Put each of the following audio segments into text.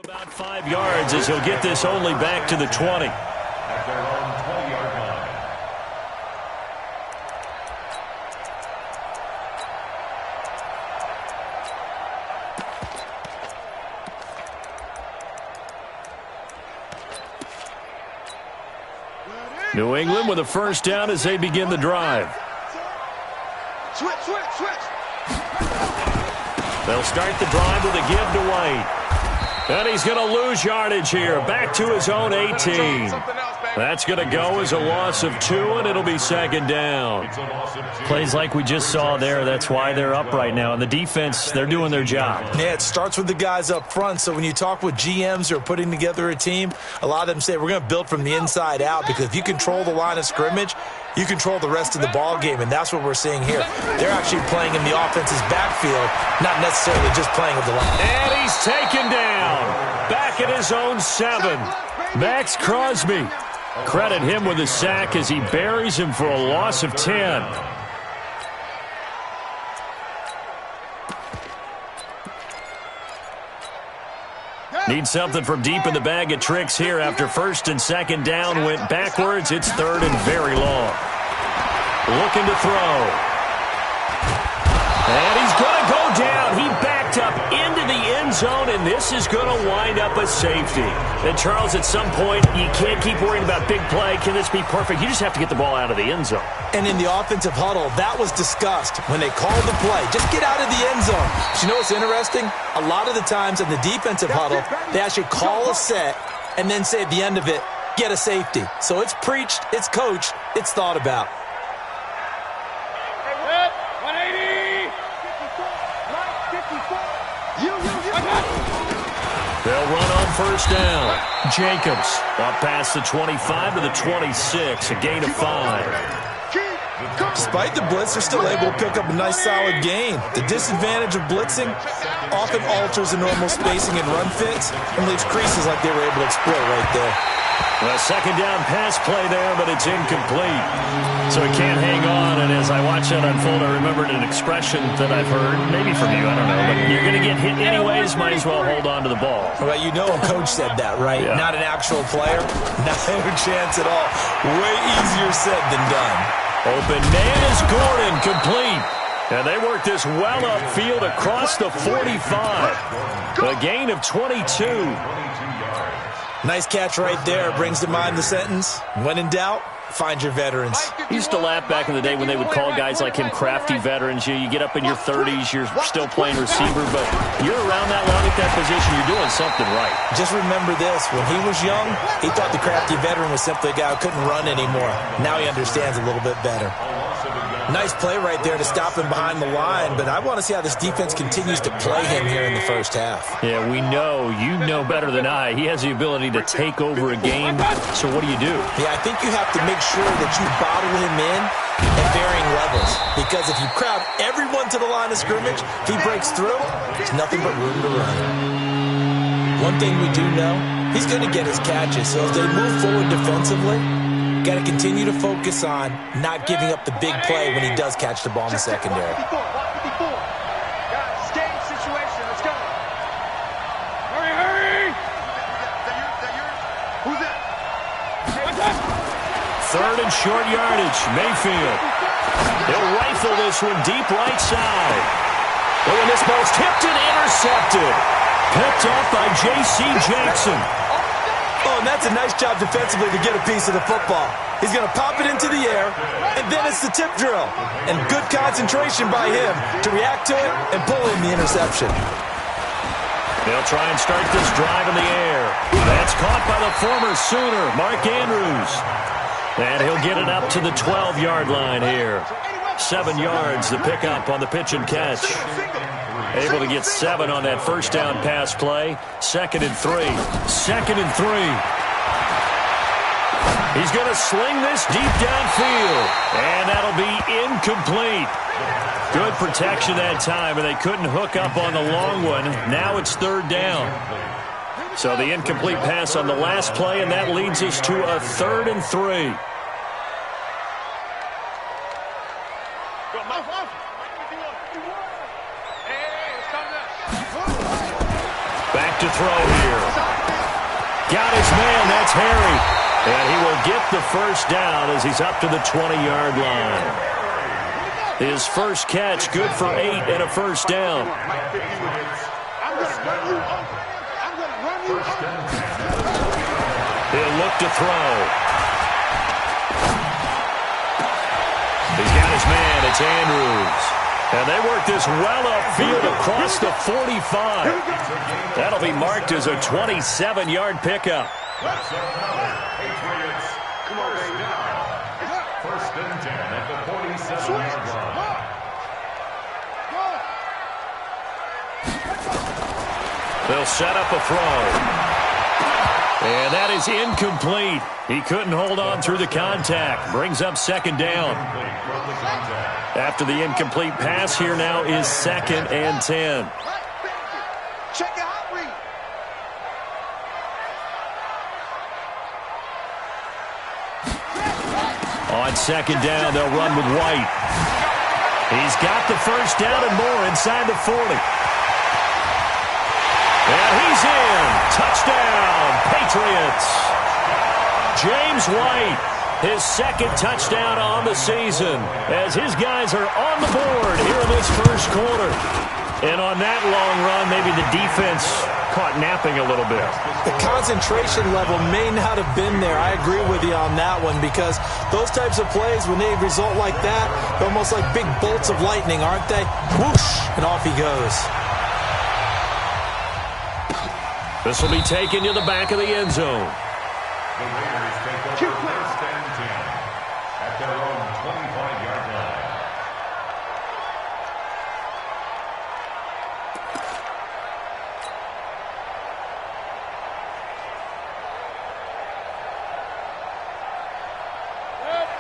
About 5 yards as he'll get this only back to the 20. At their own 20-yard line. New England with a first down as they begin the drive. Switch. They'll start the drive with a give to White. And he's going to lose yardage here. Back to his own 18. That's going to go as a loss of 2, and it'll be second down. Plays like we just saw there. That's why they're up right now. And the defense, they're doing their job. Yeah, it starts with the guys up front. So when you talk with GMs who are putting together a team, a lot of them say we're going to build from the inside out, because if you control the line of scrimmage, you control the rest of the ball game, and that's what we're seeing here. They're actually playing in the offense's backfield, not necessarily just playing with the line. And he's taken down. Back at his own 7. Max Crosby. Credit him with a sack as he buries him for a loss of 10. Need something from deep in the bag of tricks here after first and second down went backwards. It's third and very long. Looking to throw. And he's going to go down. He backed up into the end zone, and this is going to wind up a safety. And, Charles, at some point, you can't keep worrying about big play. Can this be perfect? You just have to get the ball out of the end zone. And in the offensive huddle, that was discussed when they called the play. Just get out of the end zone. But you know what's interesting? A lot of the times in the defensive huddle, they actually call a set and then say at the end of it, get a safety. So it's preached, it's coached, it's thought about. They'll run on first down. Jacobs up past the 25 to the 26, a gain of 5. Despite the blitz, they're still able to pick up a nice solid gain. The disadvantage of blitzing often alters the normal spacing and run fits and leaves creases like they were able to exploit right there. A second down pass play there, but it's incomplete. So he can't hang on, and as I watch that unfold, I remembered an expression that I've heard, maybe from you, I don't know, but you're going to get hit anyways, might as well hold on to the ball. Well, you know a coach said that, right? Yeah. Not an actual player. Not a chance at all. Way easier said than done. Open man is Gordon, complete. And they work this well upfield across the 45. A gain of 22. Nice catch right there. Brings to mind the sentence, when in doubt, find your veterans. I used to laugh back in the day when they would call guys like him crafty veterans. You get up in your 30s, you're still playing receiver, but you're around that long at that position, you're doing something right. Just remember this. When he was young, he thought the crafty veteran was simply a guy who couldn't run anymore. Now he understands a little bit better. Nice play right there to stop him behind the line, but I want to see how this defense continues to play him here in the first half. Yeah, we know. You know better than I. He has the ability to take over a game, so what do you do? Yeah, I think you have to make sure that you bottle him in at varying levels, because if you crowd everyone to the line of scrimmage, if he breaks through, there's nothing but room to run. One thing we do know, he's going to get his catches, so as they move forward defensively, got to continue to focus on not giving up the big play when he does catch the ball in the secondary. Third and short yardage, Mayfield. He'll rifle this one deep right side. Oh, and this ball's tipped and intercepted. Picked off by J.C. Jackson. Oh, and that's a nice job defensively to get a piece of the football. He's going to pop it into the air, and then it's the tip drill. And good concentration by him to react to it and pull in the interception. They'll try and start this drive in the air. That's caught by the former Sooner, Mark Andrews. And he'll get it up to the 12-yard line here. 7 yards the pickup on the pitch and catch. Able to get 7 on that first down pass play. 2nd and 3. 2nd and 3. He's going to sling this deep downfield. And that'll be incomplete. Good protection that time, and they couldn't hook up on the long one. Now it's 3rd down. So the incomplete pass on the last play, and that leads us to a 3rd and 3. Back to throw here. his man. That's Harry. And he will get the first down as he's up to the 20-yard line. His first catch, good for 8 and a first down. He'll look to throw. He's got his man. It's Andrews. And they work this well upfield across the 45. That'll be marked as a 27-yard pickup. Patriots. First and 10 at the 47-yard line. They'll set up a throw. And that is incomplete. He couldn't hold on through the contact. Brings up second down. After the incomplete pass, here now is 2nd and 10. Check your hot read. On second down, they'll run with White. He's got the first down and more inside the 40. And he's in. Touchdown, Patriots. James White, his 2nd touchdown on the season, as his guys are on the board here in this first quarter. And on that long run, maybe the defense caught napping a little bit. The concentration level may not have been there. I agree with you on that one, because those types of plays, when they result like that, they're almost like big bolts of lightning, aren't they? Whoosh, and off he goes. This will be taken to the back of the end zone. The Raiders take over first and 10 at their own 25-yard line.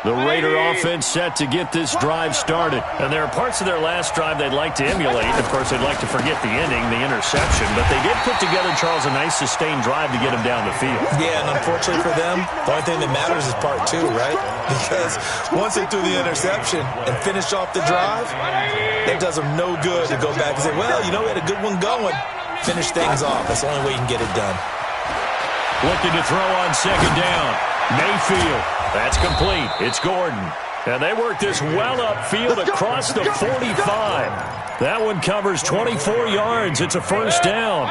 The Raider offense set to get this drive started. And there are parts of their last drive they'd like to emulate. Of course, they'd like to forget the ending, the interception. But they did put together, Charles, a nice sustained drive to get them down the field. Yeah, and unfortunately for them, the only thing that matters is part 2, right? Because once they threw the interception and finished off the drive, it does them no good to go back and say, well, you know, we had a good one going. Finish things off. That's the only way you can get it done. Looking to throw on second down. Mayfield. That's complete. It's Gordon. And they work this well upfield across the 45. That one covers 24 yards. It's a first down.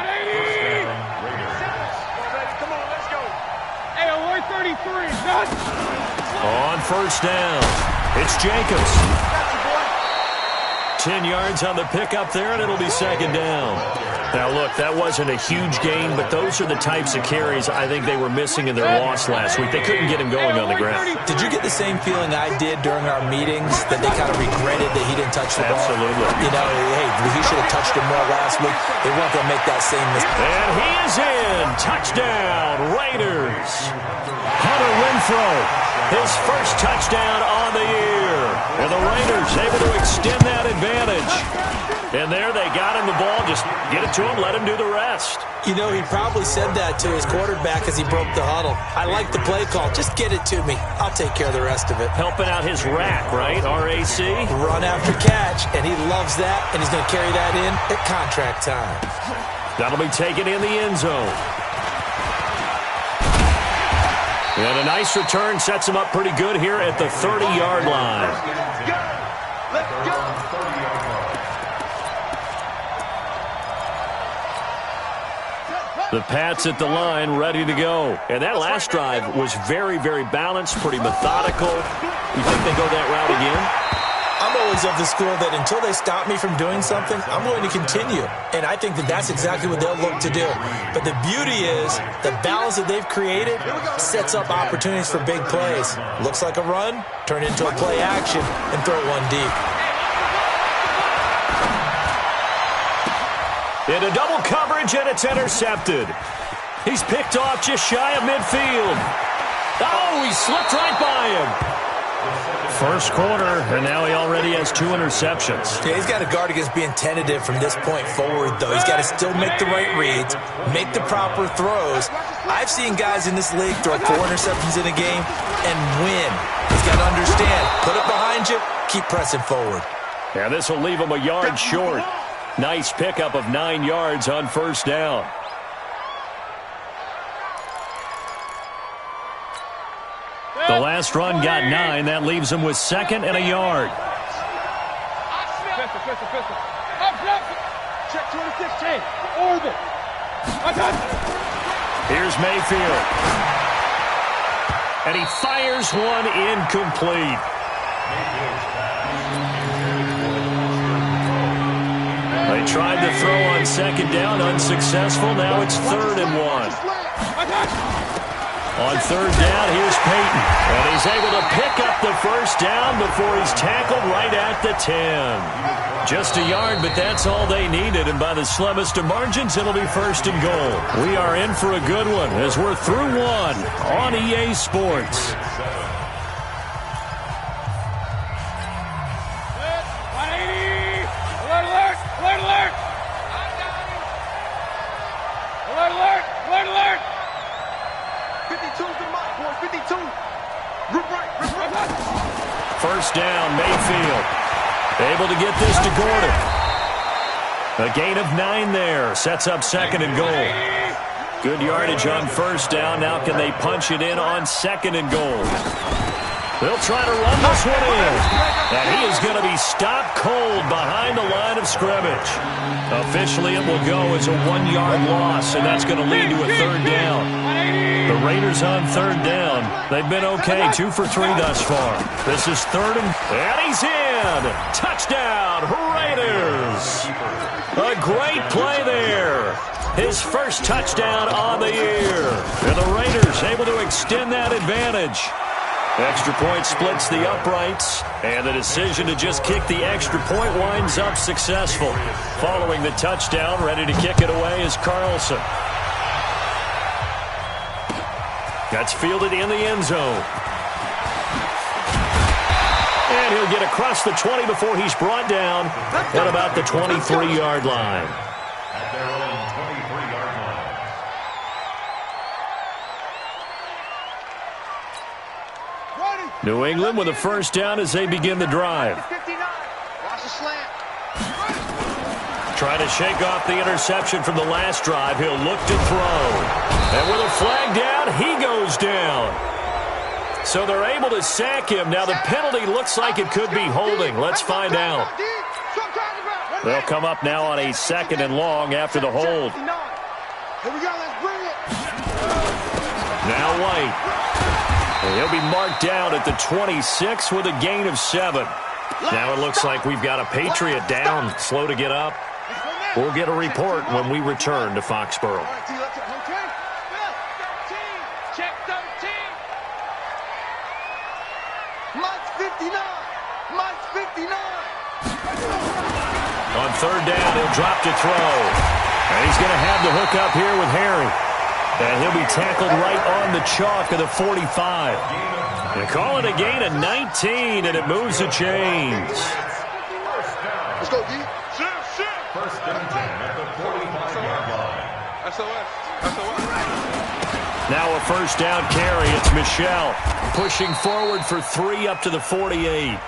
Come on, let's go. Hey, alert 33. On first down, it's Jacobs. 10 yards on the pickup there, and it'll be second down. Now, look, that wasn't a huge gain, but those are the types of carries I think they were missing in their loss last week. They couldn't get him going on the ground. Did you get the same feeling I did during our meetings, that they kind of regretted that he didn't touch the ball? Absolutely. You know, hey, he should have touched it more last week. They weren't going to make that same mistake. And he is in. Touchdown, Raiders. Hunter Renfrow, his first touchdown on the year. And the Raiders able to extend that advantage. And there they got him the ball. Just get it to him, let him do the rest. You know, he probably said that to his quarterback as he broke the huddle. I like the play call. Just get it to me. I'll take care of the rest of it. Helping out his rack, right? RAC. Run after catch, and he loves that, and he's going to carry that in at contract time. That'll be taken in the end zone. And a nice return sets him up pretty good here at the 30-yard line. Let's go. The Pats at the line, ready to go. And that last drive was very, very balanced, pretty methodical. You think they go that route again? I'm always of the school that until they stop me from doing something, I'm going to continue. And I think that that's exactly what they'll look to do. But the beauty is the balance that they've created sets up opportunities for big plays. Looks like a run, turn it into a play action, and throw one deep. Into double coverage, and it's intercepted. He's picked off just shy of midfield. Oh, he slipped right by him. First quarter, and now he already has 2 interceptions. Yeah, he's got to guard against being tentative from this point forward, though. He's got to still make the right reads, make the proper throws. I've seen guys in this league throw 4 interceptions in a game and win. He's got to understand, put it behind you, keep pressing forward. Yeah, this will leave him a yard short. Nice pickup of 9 yards on first down. The last run got 9. That leaves him with 2nd and a yard. Check 26. Orbit. Here's Mayfield. And he fires one incomplete. They tried to throw on 2nd down, unsuccessful. Now it's 3rd and 1. On 3rd down, here's Peyton. And he's able to pick up the 1st down before he's tackled right at the 10. Just a yard, but that's all they needed. And by the slimmest of margins, it'll be 1st and goal. We are in for a good one as we're through one on EA Sports. First down, Mayfield. Able to get this to Gordon. A gain of 9 there. Sets up 2nd and goal. Good yardage on 1st down. Now can they punch it in on 2nd and goal? They'll try to run this one in. And he is going to be stopped cold behind the line of scrimmage. Officially, it will go as a 1-yard loss, and that's going to lead to a 3rd down. The Raiders on 3rd down. They've been okay, 2 for 3 thus far. This is 3rd and he's in. Touchdown, Raiders. A great play there. His first touchdown on the year. And the Raiders able to extend that advantage. Extra point splits the uprights, and the decision to just kick the extra point winds up successful. Following the touchdown, ready to kick it away is Carlson. That's fielded in the end zone. And he'll get across the 20 before he's brought down at about the 23-yard line. At their own 23-yard line. New England with a 1st down as they begin the drive. Watch the slant. Trying to shake off the interception from the last drive. He'll look to throw. And with a flag down, he goes down. So they're able to sack him. Now the penalty looks like it could be holding. Let's find out. They'll come up now on a 2nd and long after the hold. Here we go, let's bring it. Now White. And he'll be marked down at the 26 with a gain of 7. Now it looks like we've got a Patriot down, slow to get up. We'll get a report when we return to Foxborough. Check 13. Mike's 59. Mike's 59. On 3rd down, he'll drop to throw. And he's going to have the hook up here with Harry. And he'll be tackled right on the chalk of the 45. They call it a gain of 19, and it moves the chains. Let's go, D. First and 10 at the 45-yard line. SOS. Now a 1st down carry. It's Michelle pushing forward for 3 up to the 48.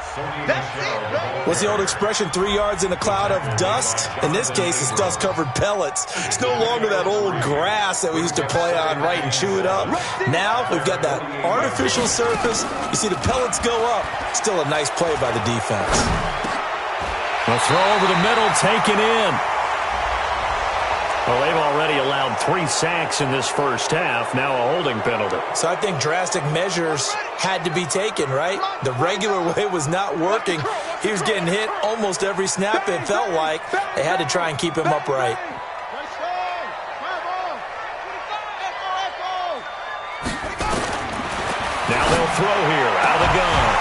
What's the old expression, 3 yards in a cloud of dust? In this case, it's dust-covered pellets. It's no longer that old grass that we used to play on, right, and chew it up. Now we've got that artificial surface. You see the pellets go up. Still a nice play by the defense. A throw over the middle, taken in. Well, they've already allowed 3 sacks in this first half. Now a holding penalty. So I think drastic measures had to be taken, right? The regular way was not working. He was getting hit almost every snap, it felt like. They had to try and keep him upright. Now they'll throw here out of the gun.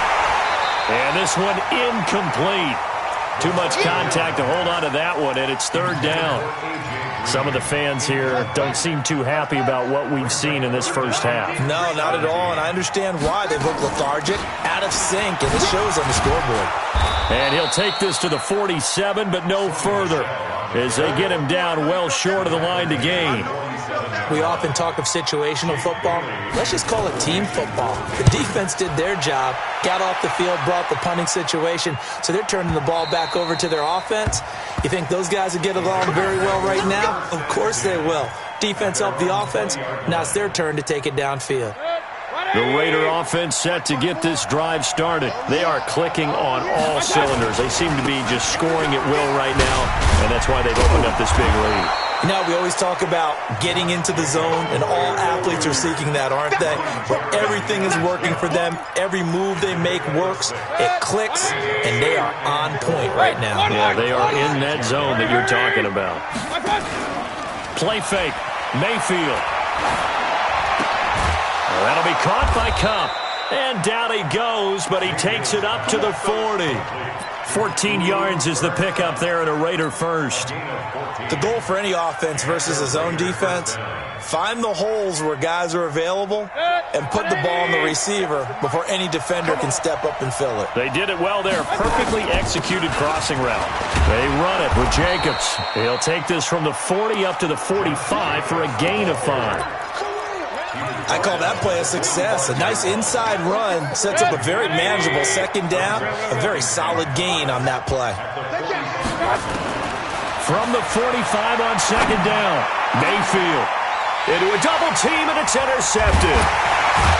And this one incomplete. Too much contact to hold on to that one, and it's 3rd down. Some of the fans here don't seem too happy about what we've seen in this first half. No, not at all, and I understand why. They look lethargic, out of sync, and it shows on the scoreboard. And he'll take this to the 47, but no further, as they get him down well short of the line to gain. We often talk of situational football. Let's just call it team football. The defense did their job, got off the field, brought the punting situation, so they're turning the ball back over to their offense. You think those guys will get along very well right now? Of course they will. Defense helped the offense. Now it's their turn to take it downfield. The Raider offense set to get this drive started. They are clicking on all cylinders. They seem to be just scoring at will right now, and that's why they've opened up this big lead. You know, we always talk about getting into the zone, and all athletes are seeking that, aren't they? Where everything is working for them. Every move they make works. It clicks, and they are on point right now. Yeah, they are in that zone that you're talking about. Play fake. Mayfield. That'll be caught by Cup. And down he goes, but he takes it up to the 40. 14 yards is the pickup there in a Raider first. The goal for any offense versus a zone defense, find the holes where guys are available and put the ball on the receiver before any defender can step up and fill it. They did it well there. Perfectly executed crossing route. They run it with Jacobs. He'll take this from the 40 up to the 45 for a gain of 5. I call that play a success. A nice inside run sets up a very manageable second down, a very solid gain on that play. From the 45 on second down, Mayfield into a double team, and it's intercepted.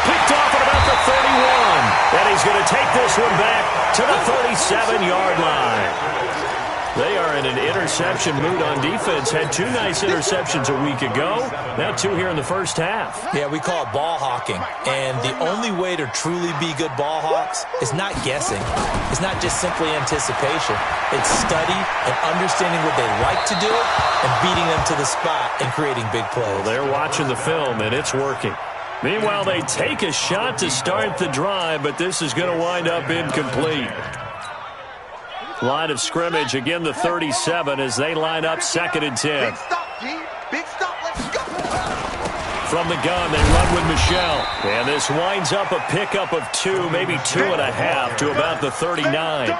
Picked off at about the 31, and he's going to take this one back to the 37-yard line. They are in an interception mood on defense. Had 2 nice interceptions a week ago. Now 2 here in the first half. Yeah, we call it ball hawking. And the only way to truly be good ball hawks is not guessing. It's not just simply anticipation. It's study and understanding what they like to do and beating them to the spot and creating big plays. Well, they're watching the film, and it's working. Meanwhile, they take a shot to start the drive, but this is going to wind up incomplete. Line of scrimmage, again the 37 as they line up 2nd and 10. Big stop, G. Big stop. Let's go. From the gun, they run with Michelle. And this winds up a pickup of 2, maybe 2.5 to about the 39.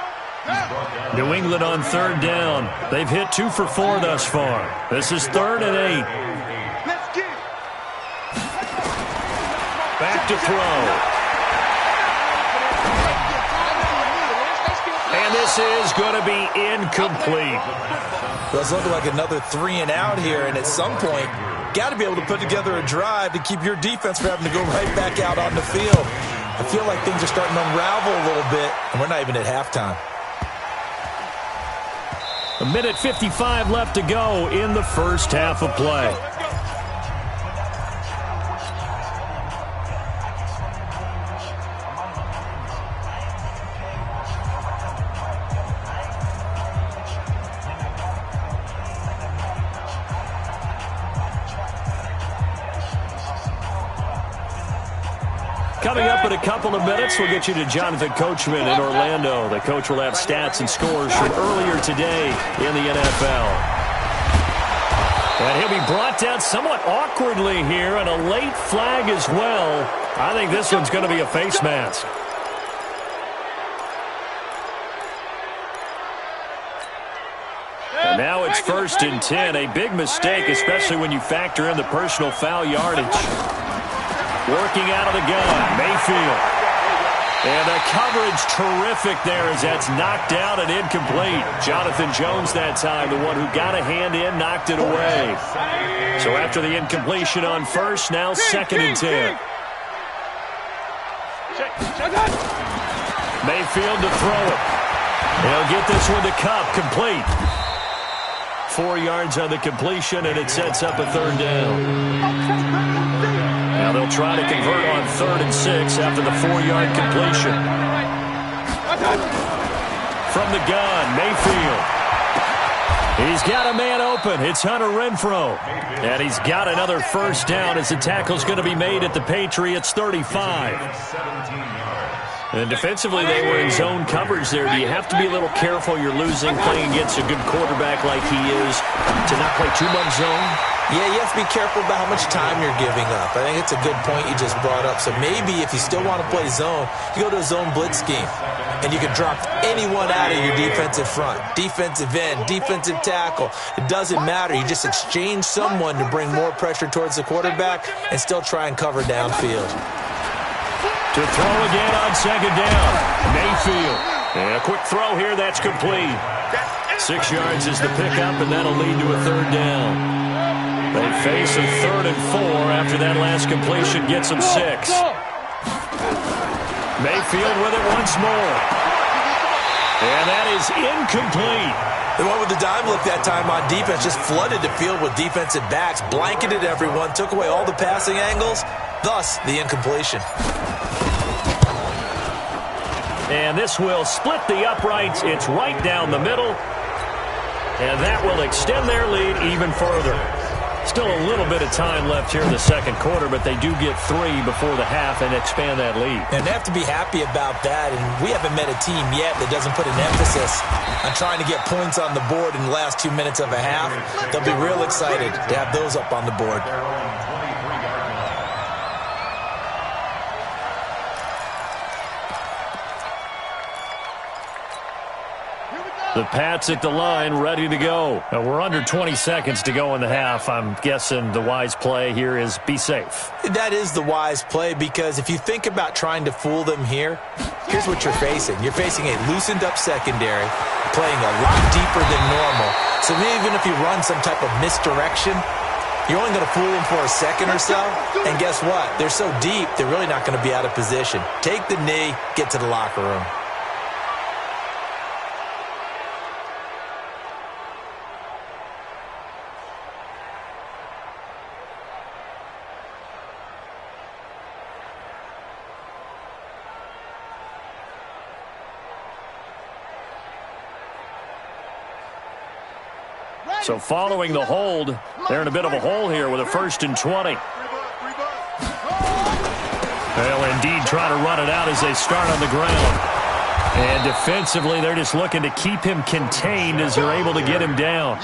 New England on 3rd down. They've hit 2 for 4 thus far. This is 3rd and 8. Let's get. Back to throw. And this is going to be incomplete. Well, it's looking like another 3 and out here, and at some point, got to be able to put together a drive to keep your defense from having to go right back out on the field. I feel like things are starting to unravel a little bit, and we're not even at halftime. 1:55 left to go in the first half of play. Coming up in a couple of minutes, we'll get you to Jonathan Coachman in Orlando. The coach will have stats and scores from earlier today in the NFL. And he'll be brought down somewhat awkwardly here, and a late flag as well. I think this one's going to be a face mask. And now it's 1st and 10. A big mistake, especially when you factor in the personal foul yardage. Working out of the gun, Mayfield. And the coverage terrific there as that's knocked out and incomplete. Jonathan Jones that time, the one who got a hand in, knocked it away. So after the incompletion on 1st, now 2nd and 10. Mayfield to throw it. He'll get this one to Cup, complete. 4 yards on the completion, and it sets up a 3rd down. Now they'll try to convert on 3rd and 6 after the 4-yard completion. From the gun, Mayfield. He's got a man open. It's Hunter Renfrow. And he's got another first down as the tackle's going to be made at the Patriots' 35. And defensively, they were in zone coverage there. Do you have to be a little careful? You're losing, playing against a good quarterback like he is, to not play too much zone? Yeah, you have to be careful about how much time you're giving up. I think it's a good point you just brought up. So maybe if you still want to play zone, you go to a zone blitz scheme. And you can drop anyone out of your defensive front. Defensive end, defensive tackle. It doesn't matter. You just exchange someone to bring more pressure towards the quarterback and still try and cover downfield. To throw again on 2nd down. Mayfield. And a quick throw here. That's complete. 6 yards is the pickup, and that'll lead to a 3rd down. They face a 3rd and 4 after that last completion gets them 6. Mayfield with it once more. And that is incomplete. They went with the dime look that time on defense, just flooded the field with defensive backs, blanketed everyone, took away all the passing angles, thus the incompletion. And this will split the uprights. It's right down the middle. And that will extend their lead even further. Still a little bit of time left here in the second quarter, but they do get 3 before the half and expand that lead. And they have to be happy about that, and we haven't met a team yet that doesn't put an emphasis on trying to get points on the board in the last 2 minutes of a half. They'll be real excited to have those up on the board. The Pats at the line, ready to go. Now we're under 20 seconds to go in the half. I'm guessing the wise play here is be safe. That is the wise play, because if you think about trying to fool them here, here's what you're facing. You're facing a loosened up secondary, playing a lot deeper than normal. So even if you run some type of misdirection, you're only going to fool them for a second or so. And guess what? They're so deep, they're really not going to be out of position. Take the knee, get to the locker room. So following the hold, they're in a bit of a hole here with a 1st and 20. They'll indeed try to run it out as they start on the ground. And defensively, they're just looking to keep him contained as they're able to get him down.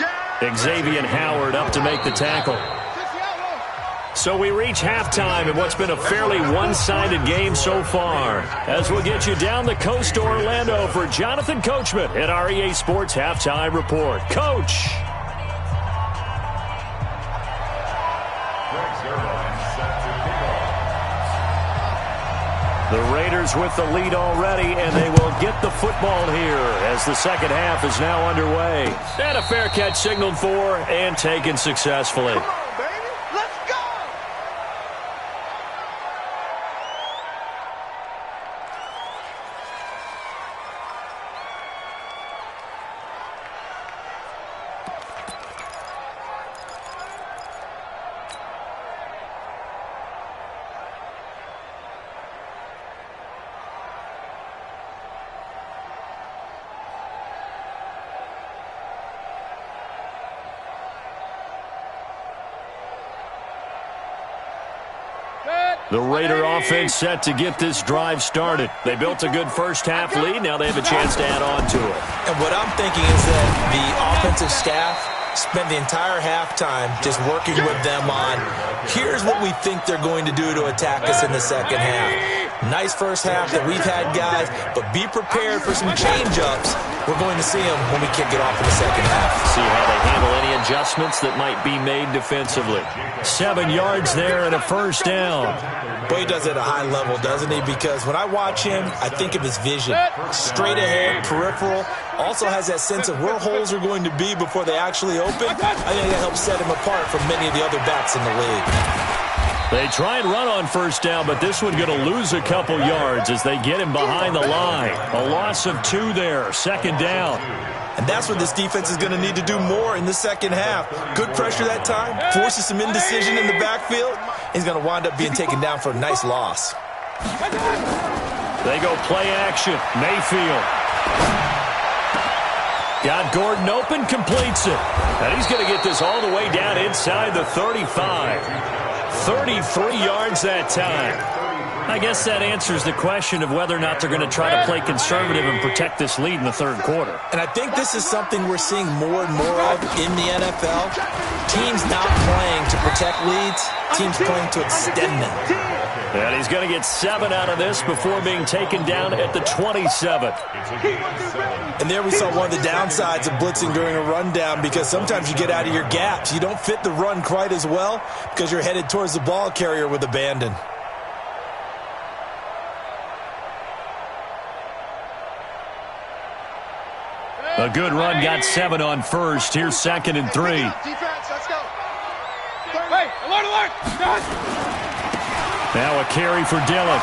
Xavier Howard up to make the tackle. So we reach halftime in what's been a fairly one-sided game so far. As we'll get you down the coast to Orlando for Jonathan Coachman at our EA Sports Halftime Report. Coach! The Raiders with the lead already, and they will get the football here as the second half is now underway. And a fair catch signaled for and taken successfully. Come on, baby. Let's go. The Raider offense set to get this drive started. They built a good first half lead. Now they have a chance to add on to it. And what I'm thinking is that the offensive staff spent the entire halftime just working with them on, here's what we think they're going to do to attack us in the second half. Nice first half that we've had, guys, but be prepared for some change-ups. We're going to see them when we kick it off in the second half. See how they handle any adjustments that might be made defensively. 7 yards there and a first down. Boy, he does it at a high level, doesn't he? Because when I watch him, I think of his vision. Straight ahead, peripheral. Also has that sense of where holes are going to be before they actually open. I think that helps set him apart from many of the other backs in the league. They try and run on first down, but this one going to lose a couple yards as they get him behind the line. A loss of 2 there, second down. And that's what this defense is going to need to do more in the second half. Good pressure that time, forces some indecision in the backfield. He's going to wind up being taken down for a nice loss. They go play action. Mayfield. Got Gordon open, completes it. And he's going to get this all the way down inside the 35. 33 yards that time. I guess that answers the question of whether or not they're going to try to play conservative and protect this lead in the third quarter. And I think this is something we're seeing more and more of in the NFL. Teams not playing to protect leads, teams playing to extend them. And he's going to get 7 out of this before being taken down at the 27. And there we saw one of the downsides of blitzing during a rundown, because sometimes you get out of your gaps. You don't fit the run quite as well because you're headed towards the ball carrier with abandon. A good run, got 7 on first. Here's 2nd and 3. Defense, let's go. Hey, alert, alert. Now a carry for Dillon.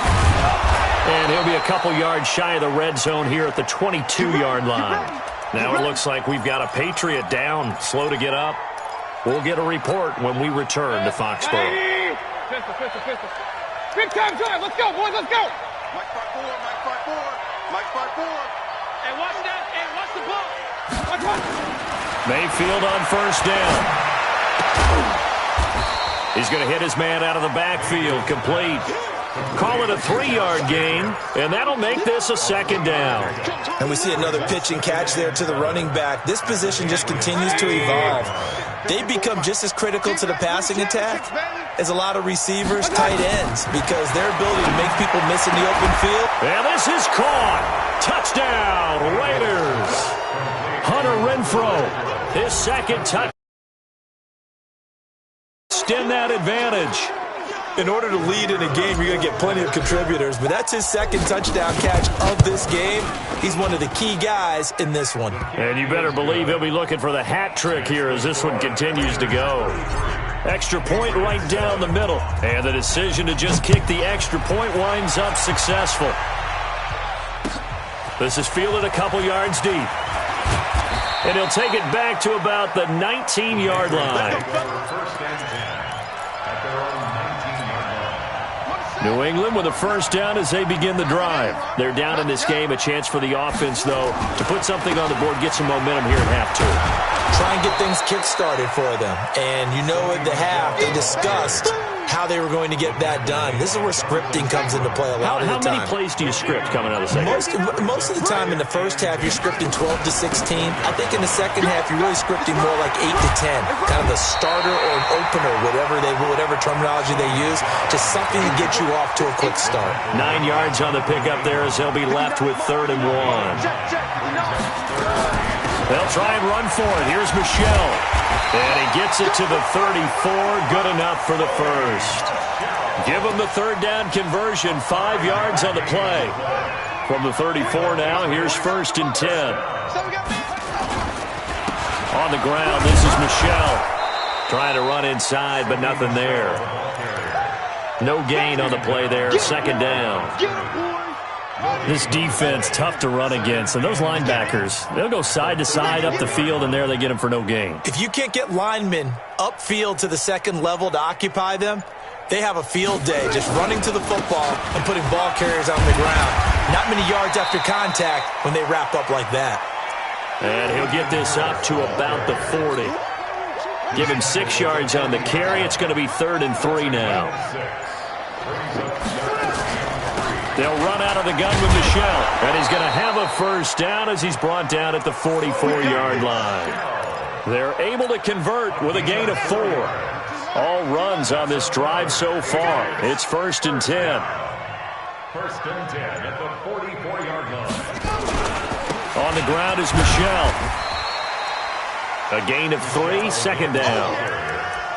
And he'll be a couple yards shy of the red zone here at the 22-yard line. Now it looks like we've got a Patriot down, slow to get up. We'll get a report when we return to Foxborough. Pistol. Big time drive. Let's go, boys. Let's go. Mike 5-4. Mike 5-4. Hey, watch that. Hey, watch the ball. Watch. Mayfield on first down. He's going to hit his man out of the backfield, complete. Call it a 3-yard gain, and that'll make this a second down. And we see another pitch and catch there to the running back. This position just continues to evolve. They become just as critical to the passing attack as a lot of receivers, tight ends, because their ability to make people miss in the open field. And this is caught. Touchdown, Raiders. Hunter Renfrow, his second touchdown. Extend that advantage. In order to lead in a game, you're going to get plenty of contributors, but that's his second touchdown catch of this game. He's one of the key guys in this one. And you better believe he'll be looking for the hat trick here as this one continues to go. Extra point right down the middle. And the decision to just kick the extra point winds up successful. This is fielded a couple yards deep. And he'll take it back to about the 19-yard line. New England with a first down as they begin the drive. They're down in this game. A chance for the offense, though, to put something on the board, get some momentum here at half two. Try and get things kick-started for them. And you know at the half, they discussed how they were going to get that done. This is where scripting comes into play a lot of the time. How many plays do you script coming out of the second? Most of the time in the first half, you're scripting 12 to 16. I think in the second half, you're really scripting more like 8 to 10. Kind of a starter or an opener, whatever terminology they use. Just something to get you off to a quick start. 9 yards on the pickup there as they'll be left with 3rd and 1. They'll try and run for it. Here's Michelle. And he gets it to the 34. Good enough for the first. Give him the 3rd down conversion. 5 yards on the play. From the 34 now, here's 1st and 10. On the ground, this is Michelle. Trying to run inside, but nothing there. No gain on the play there. 2nd down. This defense, tough to run against. And those linebackers, they'll go side to side up the field, and there they get them for no gain. If you can't get linemen upfield to the second level to occupy them, they have a field day just running to the football and putting ball carriers on the ground. Not many yards after contact when they wrap up like that. And he'll get this up to about the 40. Give him 6 yards on the carry. It's going to be 3rd and 3 now. They'll run out of the gun with Michelle. And he's going to have a first down as he's brought down at the 44-yard line. They're able to convert with a gain of 4. All runs on this drive so far. It's 1st and 10. 1st and 10 at the 44-yard line. On the ground is Michelle. A gain of 3, 2nd down.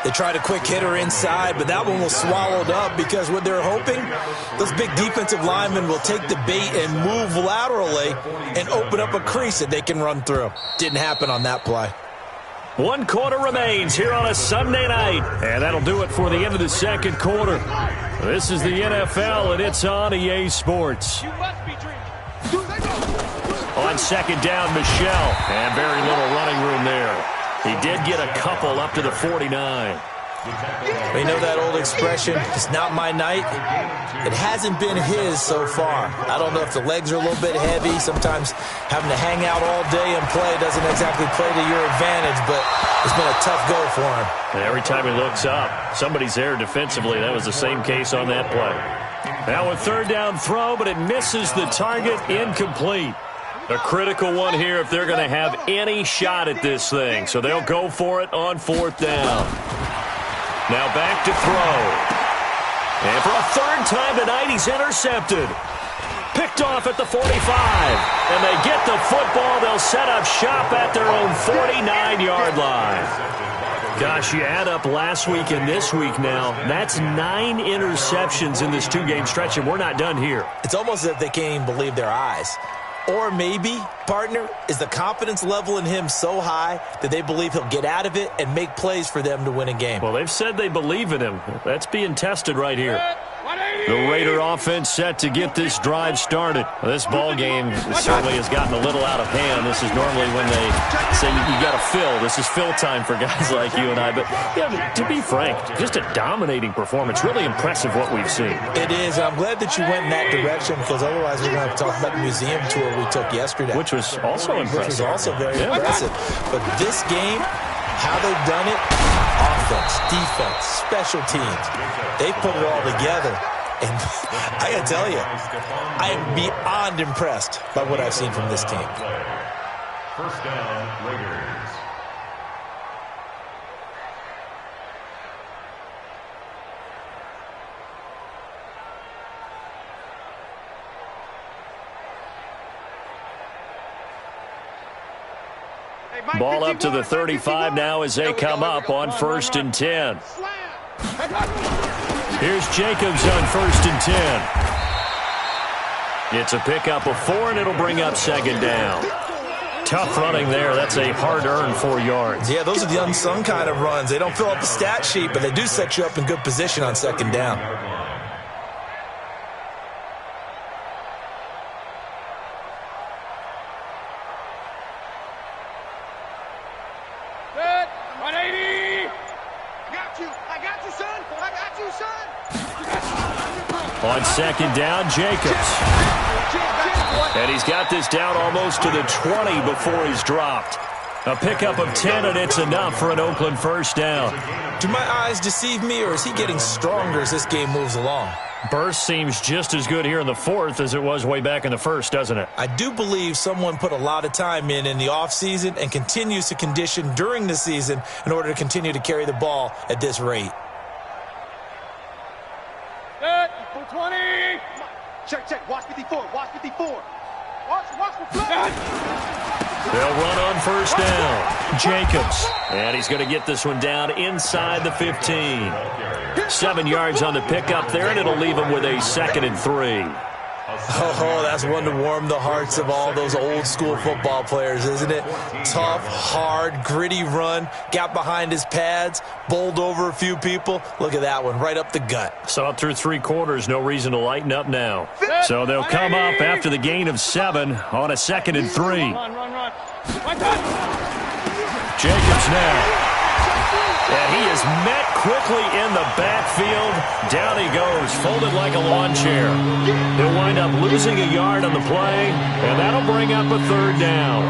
They tried a quick hitter inside, but that one was swallowed up because what they're hoping, those big defensive linemen will take the bait and move laterally and open up a crease that they can run through. Didn't happen on that play. 1 quarter remains here on a Sunday night. And that'll do it for the end of the 2nd quarter. This is the NFL, and it's on EA Sports. On 2nd down, Michelle. And very little running room there. He did get a couple up to the 49. You know that old expression, it's not my night? It hasn't been his so far. I don't know if the legs are a little bit heavy. Sometimes having to hang out all day and play doesn't exactly play to your advantage, but it's been a tough go for him. And every time he looks up, somebody's there defensively. That was the same case on that play. Now a 3rd down throw, but it misses the target, incomplete. A critical one here if they're going to have any shot at this thing. So they'll go for it on 4th down. Now back to throw. And for a 3rd time tonight, he's intercepted. Picked off at the 45. And they get the football. They'll set up shop at their own 49-yard line. Gosh, you add up last week and this week now. That's 9 interceptions in this 2-game stretch, and we're not done here. It's almost as if they can't even believe their eyes. Or maybe, partner, is the confidence level in him so high that they believe he'll get out of it and make plays for them to win a game. Well, they've said they believe in him. That's being tested right here. The Raider offense set to get this drive started. This ball game certainly has gotten a little out of hand. This is normally when they say you got to fill. This is fill time for guys like you and I. But yeah, to be frank, just a dominating performance. Really impressive what we've seen. It is. I'm glad that you went in that direction because otherwise we're going to have to talk about the museum tour we took yesterday. Which was also impressive. Which was also very impressive. But this game, how they've done it, offense, defense, special teams, they put it all together. And I got to tell you, I am beyond impressed by what I've seen from this team. First down, Raiders. Ball up to the 35 now as they come up on 1st and 10. Here's Jacobs on 1st and 10. It's a pickup of 4, and it'll bring up 2nd down. Tough running there. That's a hard-earned 4 yards. Yeah, those are the unsung kind of runs. They don't fill up the stat sheet, but they do set you up in good position on 2nd down. On 2nd down, Jacobs. And he's got this down almost to the 20 before he's dropped. A pickup of 10, and it's enough for an Oakland 1st down. Do my eyes deceive me, or is he getting stronger as this game moves along? Burst seems just as good here in the 4th as it was way back in the 1st, doesn't it? I do believe someone put a lot of time in the offseason and continues to condition during the season in order to continue to carry the ball at this rate. 20. Check. Watch 54. Watch 54. Watch the flag. They'll run on 1st down. Jacobs. And he's going to get this one down inside the 15. 7 yards on the pickup there, and it'll leave him with a 2nd and 3. Oh, that's one to warm the hearts of all those old-school football players, isn't it? Tough, hard, gritty run, got behind his pads, bowled over a few people. Look at that one, right up the gut. Saw it through 3 quarters, no reason to lighten up now. So they'll come up after the gain of 7 on a 2nd and 3. Run. Jacobs now. And he is met quickly in the backfield. Down he goes, folded like a lawn chair. They'll wind up losing a yard on the play, and that'll bring up a 3rd down.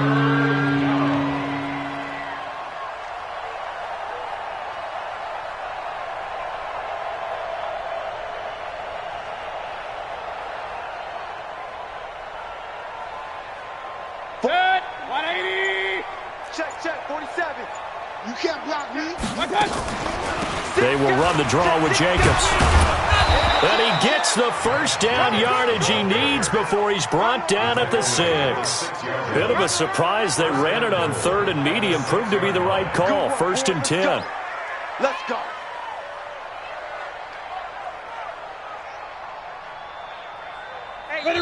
Set. 180. Check. 47. You can't block me. They will run the draw with Jacobs. And he gets the 1st down yardage he needs before he's brought down at the 6. Bit of a surprise. They ran it on 3rd and medium. Proved to be the right call. 1st and 10. Let's go.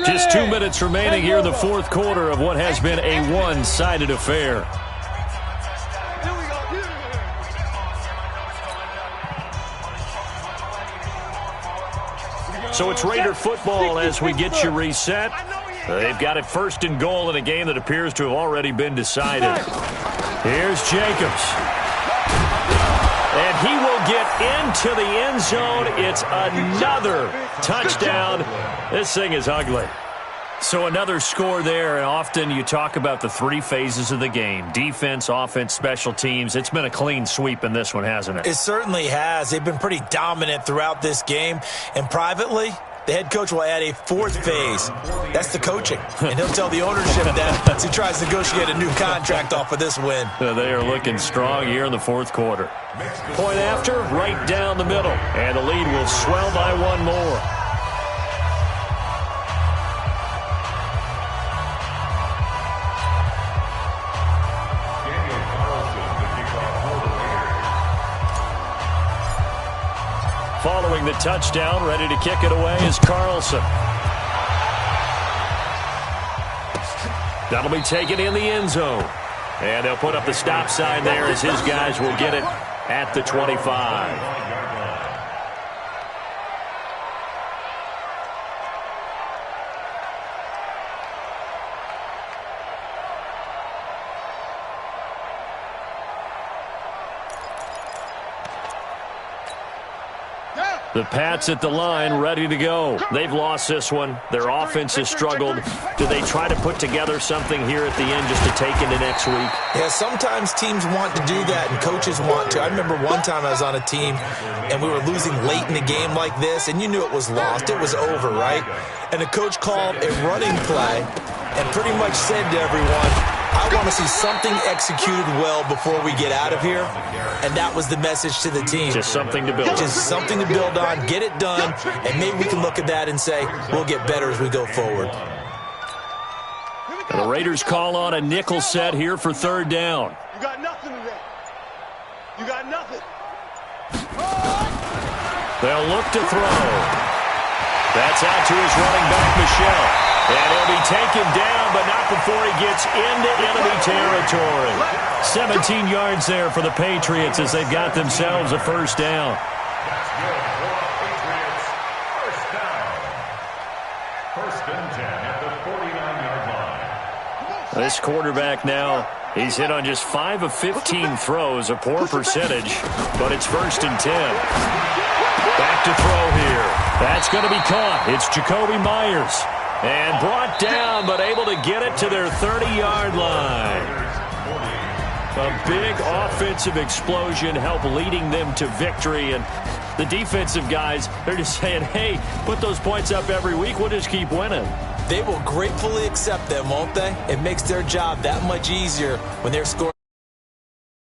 Just 2 minutes remaining here in the 4th quarter of what has been a one-sided affair. So it's Raider football as we get you reset. They've got it 1st and goal in a game that appears to have already been decided. Here's Jacobs. And he will get into the end zone. It's another touchdown. This thing is ugly. So another score there, and often you talk about the 3 phases of the game. Defense, offense, special teams. It's been a clean sweep in this one, hasn't it? It certainly has. They've been pretty dominant throughout this game. And privately, the head coach will add a 4th phase. That's the coaching. And he'll tell the ownership that as he tries to negotiate a new contract off of this win. They are looking strong here in the 4th quarter. Point after, right down the middle. And the lead will swell by 1 more. Following the touchdown, ready to kick it away is Carlson. That'll be taken in the end zone. And they'll put up the stop sign there as his guys will get it at the 25. The Pats at the line, ready to go. They've lost this one. Their offense has struggled. Do they try to put together something here at the end just to take into next week? Yeah, sometimes teams want to do that and coaches want to. I remember one time I was on a team and we were losing late in a game like this, and you knew it was lost. It was over, right? And the coach called a running play and pretty much said to everyone, I want to see something executed well before we get out of here. And that was the message to the team. Just something to build on. Just something to build on, get it done, and maybe we can look at that and say, we'll get better as we go forward. And the Raiders call on a nickel set here for third down. You got nothing today. You got nothing. They'll look to throw. That's out to his running back, Michel. And he'll be taken down, but not before he gets into enemy territory. 17 yards there for the Patriots as they've got themselves a first down. That's good for the Patriots. First down. First and 10 at the 49-yard line. This quarterback now, he's hit on just 5 of 15 throws, a poor percentage, but it's first and 10. Back to throw here. That's going to be caught. It's Jacoby Myers. And brought down, but able to get it to their 30-yard line. A big offensive explosion helped leading them to victory. And the defensive guys, they're just saying, hey, put those points up every week. We'll just keep winning. They will gratefully accept them, won't they? It makes their job that much easier when they're scoring.